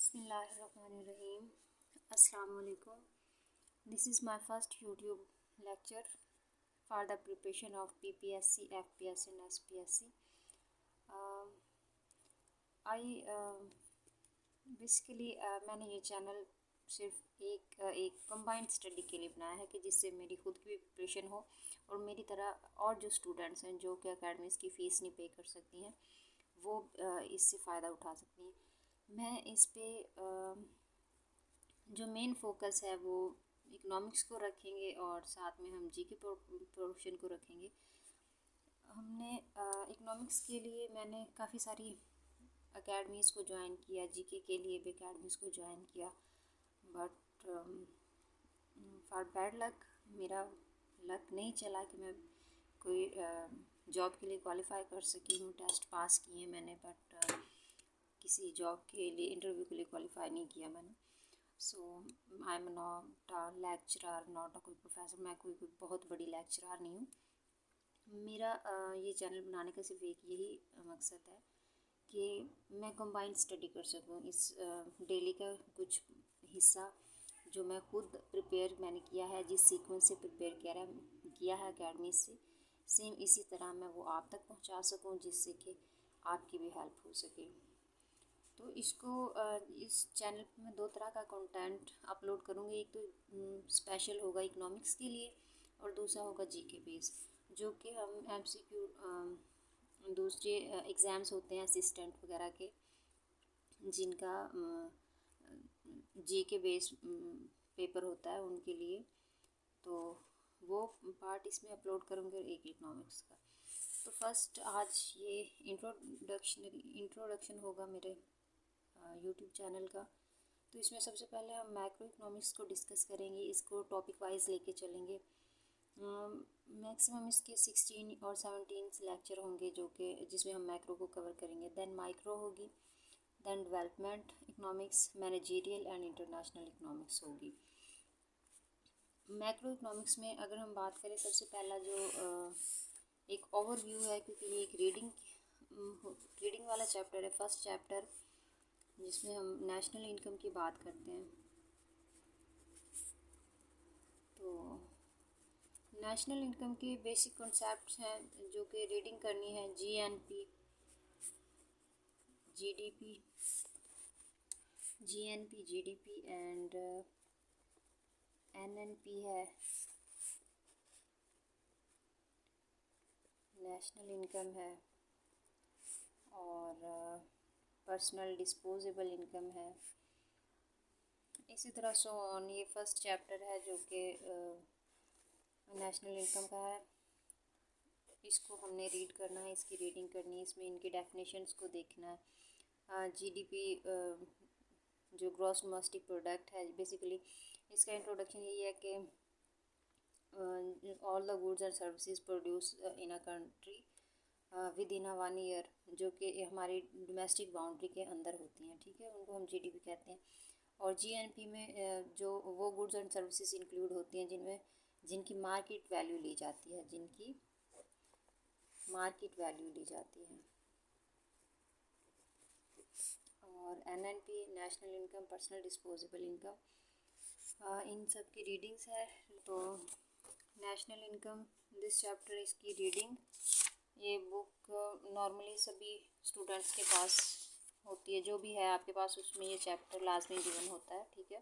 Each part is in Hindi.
Bismillahirrahmanirrahim. Assalamu alaikum. This is my first YouTube lecture for the preparation of PPSC, FPSC and SPSC. Um, I basically मैंने ये चैनल सिर्फ एक कंबाइंड स्टडी के लिए बनाया है कि जिससे मेरी खुद की भी प्रिपरेशन हो और मेरी तरह और जो स्टूडेंट्स हैं जो कि अकेडमीज़ की फ़ीस नहीं पे कर सकती हैं वो इससे फ़ायदा उठा सकती हैं। मैं इस पे जो मेन फोकस है वो इकोनॉमिक्स को रखेंगे और साथ में हम जीके पोर्शन को रखेंगे। हमने इकोनॉमिक्स के लिए मैंने काफ़ी सारी अकेडमीज़ को ज्वाइन किया, जीके के लिए भी अकेडमीज़ को ज्वाइन किया, बट फॉर बैड लक मेरा लक नहीं चला कि मैं कोई जॉब के लिए क्वालिफाई कर सकी हूँ। टेस्ट पास किए मैंने, बट किसी जॉब के लिए इंटरव्यू के लिए क्वालिफाई नहीं किया मैंने। So I am not a lecturer, not a कोई प्रोफेसर, मैं कोई बहुत बड़ी लेक्चरर नहीं हूँ। मेरा ये चैनल बनाने का सिर्फ एक यही मकसद है कि मैं कंबाइंड स्टडी कर सकूँ। इस डेली का कुछ हिस्सा जो मैं खुद प्रिपेयर मैंने किया है, जिस सीक्वेंस से प्रिपेयर किया है अकेडमी से, सेम इसी तरह मैं वो आप तक पहुंचा सकूं जिससे कि आपकी भी हेल्प हो सके। तो इसको इस चैनल पे मैं दो तरह का कंटेंट अपलोड करूँगी। एक तो स्पेशल होगा इकोनॉमिक्स के लिए और दूसरा होगा जीके बेस, जो कि हम एमसीक्यू दूसरे एग्ज़ाम्स होते हैं असिस्टेंट वगैरह के, जिनका जीके बेस पेपर होता है उनके लिए, तो वो पार्ट इसमें अपलोड करूँगी और एक इकोनॉमिक्स का। तो फर्स्ट आज ये इंट्रोडक्शन होगा मेरे यूट्यूब चैनल का। तो इसमें सबसे पहले हम मैक्रो इकोनॉमिक्स को डिस्कस करेंगे, इसको टॉपिक वाइज लेके चलेंगे। मैक्सिमम इसके 16 और 17 लेक्चर होंगे जो कि जिसमें हम मैक्रो को कवर करेंगे। देन माइक्रो होगी, then development economics, managerial and international economics होगी। मैक्रो इकोनॉमिक्स में अगर हम बात करें, सबसे पहला जो एक ओवरव्यू है, क्योंकि ये एक रीडिंग वाला चैप्टर है, फर्स्ट चैप्टर, जिसमें हम नेशनल इनकम की बात करते हैं। तो नेशनल इनकम के बेसिक कॉन्सेप्ट्स हैं जो कि रीडिंग करनी है। GNP, GDP, GDP and NNP है, नेशनल इनकम है, और पर्सनल डिस्पोजेबल इनकम है। इसी तरह सो ऑन। ये फर्स्ट चैप्टर है जो कि नेशनल इनकम का है। इसको हमने रीड करना है, इसकी रीडिंग करनी है, इसमें इनकी डेफिनेशंस को देखना है। जीडीपी जो ग्रॉस डोमेस्टिक प्रोडक्ट है, बेसिकली इसका इंट्रोडक्शन यही है कि all the goods and services produce in a country with in a 1 year, जो कि हमारी डोमेस्टिक बाउंड्री के अंदर होती हैं, ठीक है, उनको हम जीडीपी कहते हैं। और जीएनपी में जो वो गुड्स एंड सर्विसेज इंक्लूड होती हैं जिनकी मार्केट वैल्यू ली जाती है, और NNP, national income, personal disposable income, इन सब की रीडिंग्स है। तो नेशनल इनकम, दिस चैप्टर, इसकी रीडिंग, ये बुक नॉर्मली सभी स्टूडेंट्स के पास होती है, जो भी है आपके पास उसमें ये चैप्टर लाजमी गिवन होता है, ठीक है।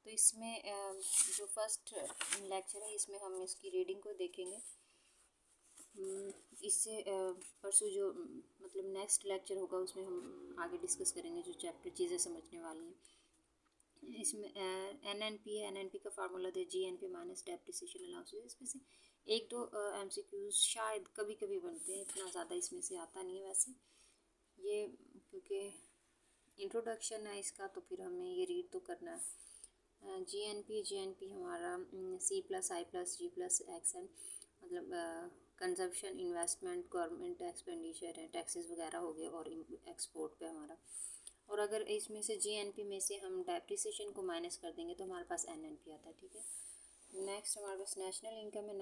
तो इसमें जो फर्स्ट लेक्चर है इसमें हम इसकी रीडिंग को देखेंगे। इससे परसों जो मतलब नेक्स्ट लेक्चर होगा उसमें हम आगे डिस्कस करेंगे जो चैप्टर चीज़ें समझने वाली हैं। इसमें एनएनपी है, एनएनपी का फार्मूला दे जीएनपी माइनस डेप्रिसिएशन अलाउंसेस। इसमें से एक दो एमसीक्यूज शायद कभी कभी बनते हैं, इतना ज़्यादा इसमें से आता नहीं है वैसे ये, क्योंकि इंट्रोडक्शन है इसका, तो फिर हमें ये रीड तो करना है। जीएनपी हमारा C+I+G+X मतलब कंजप्शन, इन्वेस्टमेंट, गवर्नमेंट एक्सपेंडिचर है, टैक्सेस वगैरह हो गए, और एक्सपोर्ट पे हमारा। और अगर इसमें से जीएनपी में से हम डेप्रिसिएशन को माइनस कर देंगे तो हमारे पास एनएनपी आता है, ठीक है। नेक्स्ट हमारे पास नेशनल इनकम है।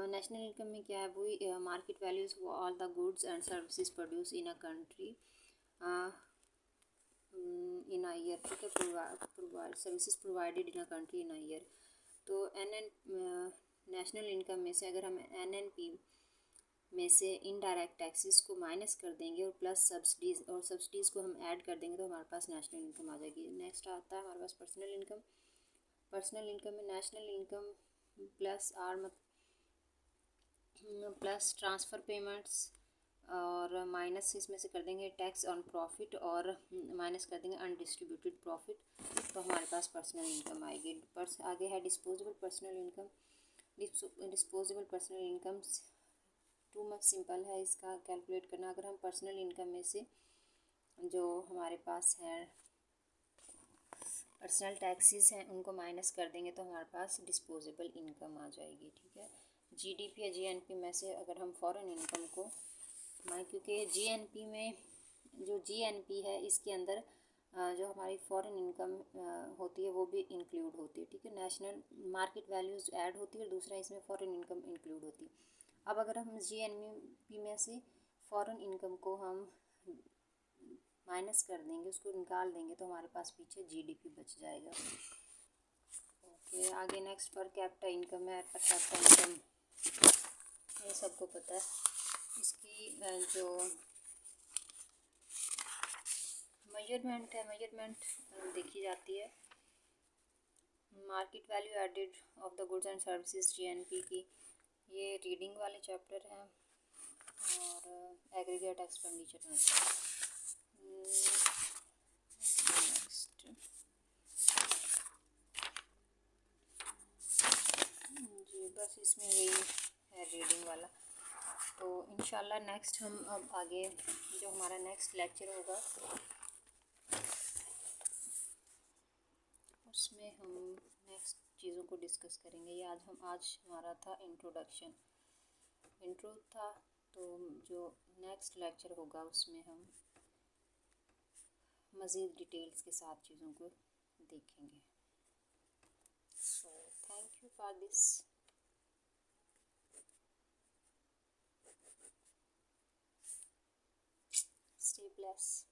नेशनल इनकम में क्या है, वही market values all the goods and services produce in a country year, ठीक है, provide services provided in a country in a year. तो नेशनल इनकम में से अगर हम NNP में से इनडायरेक्ट टैक्सेस को माइनस कर देंगे और प्लस सब्सिडीज़, और सब्सिडीज़ को हम ऐड कर देंगे तो हमारे पास नेशनल इनकम आ जाएगी। नेक्स्ट आता है हमारे पास पर्सनल इनकम। पर्सनल इनकम में national income plus transfer payments और माइनस इसमें से कर देंगे टैक्स ऑन प्रॉफिट और माइनस कर देंगे अनडिस्ट्रीब्यूटेड प्रॉफिट, तो हमारे पास पर्सनल इनकम आएगी। आगे है disposable personal income. Disposable personal income too much simple है इसका कैलकुलेट करना। अगर हम पर्सनल इनकम में से जो हमारे पास है पर्सनल टैक्सेस हैं उनको माइनस कर देंगे तो हमारे पास डिस्पोजेबल इनकम आ जाएगी, ठीक है। GDP या GNP में से अगर हम फॉरेन इनकम को क्योंकि GNP में जो GNP है इसके अंदर जो हमारी फॉरेन इनकम होती है वो भी इंक्लूड होती है, ठीक है। नेशनल मार्केट वैल्यूज़ ऐड होती है और दूसरा इसमें फॉरेन इनकम इंक्लूड होती है। अब अगर हम GNP में से फॉरेन इनकम को हम माइनस कर देंगे, उसको निकाल देंगे तो हमारे पास पीछे GDP बच जाएगा। ओके, आगे नेक्स्ट पर कैपिटा इनकम है। पर कैपिटा इनकम ये सबको पता है। इसकी जो मेजरमेंट है, मेजरमेंट देखी जाती है market value added of the goods and services GNP की। ये रीडिंग वाले चैप्टर हैं और एग्रीगेट एक्सपेंडिचर में। नेक्स्ट जी बस इसमें यही है रीडिंग वाला। तो इंशाल्लाह नेक्स्ट हम अब आगे जो हमारा नेक्स्ट लेक्चर होगा उसमें हम नेक्स्ट चीज़ों को डिस्कस करेंगे। ये आज हमारा था इंट्रो था। तो जो नेक्स्ट लेक्चर होगा उसमें हम मज़ीद डिटेल्स के साथ चीज़ों को देखेंगे। So thank you for this. Stay blessed.